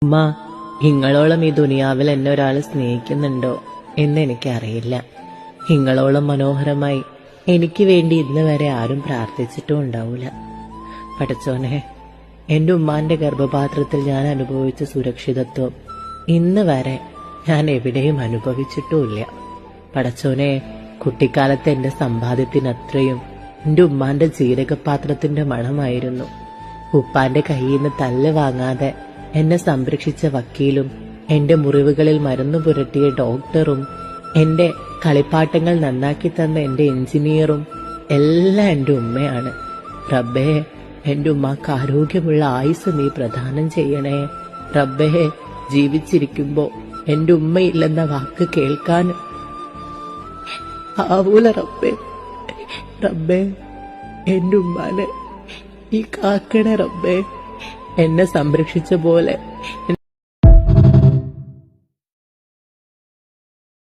ഉമ്മ, ഇങ്ങളോളം ഈ ദുനിയാവിൽ എന്നെ ഒരാൾ സ്നേഹിക്കുന്നുണ്ടോ എന്ന് എനിക്കറിയില്ല. ഇങ്ങളോളം മനോഹരമായി എനിക്ക് വേണ്ടി ഇന്ന് വരെ ആരും പ്രാർത്ഥിച്ചിട്ടും ഉണ്ടാവൂല. പടച്ചോനെ, എന്റെ ഉമ്മാന്റെ ഗർഭപാത്രത്തിൽ ഞാൻ അനുഭവിച്ച സുരക്ഷിതത്വം ഇന്ന് വരെ ഞാൻ എവിടെയും അനുഭവിച്ചിട്ടുമില്ല. പടച്ചോനെ, കുട്ടിക്കാലത്തെ എന്റെ സമ്പാദ്യത്തിനത്രയും എന്റെ ഉമ്മാന്റെ ജീരകപാത്രത്തിന്റെ മണമായിരുന്നു. ഉപ്പാന്റെ കയ്യിൽ നിന്ന് തല്ല് വാങ്ങാതെ എന്നെ സംരക്ഷിച്ച വക്കീലും എന്റെ മുറിവുകളിൽ മരുന്നു പുരട്ടിയ ഡോക്ടറും എന്റെ കളിപ്പാട്ടങ്ങൾ നന്നാക്കി തന്ന എന്റെ എഞ്ചിനീയറും എല്ലാം എന്റെ ഉമ്മയാണ്. റബ്ബേ, എന്റെ ഉമ്മാക്ക് ആരോഗ്യമുള്ള ആയുസ് നീ പ്രദാനം ചെയ്യണേ. റബ്ബേ, ജീവിച്ചിരിക്കുമ്പോ എന്റെ ഉമ്മയില്ലെന്ന വാക്ക് കേൾക്കാൻ ആവൂല റബ്ബേ. റബ്ബേ, എന്റെ ഉമ്മാനെ ഈ കാക്കണേ റബ്ബേ. എന്നെ സംരക്ഷിച്ച പോലെ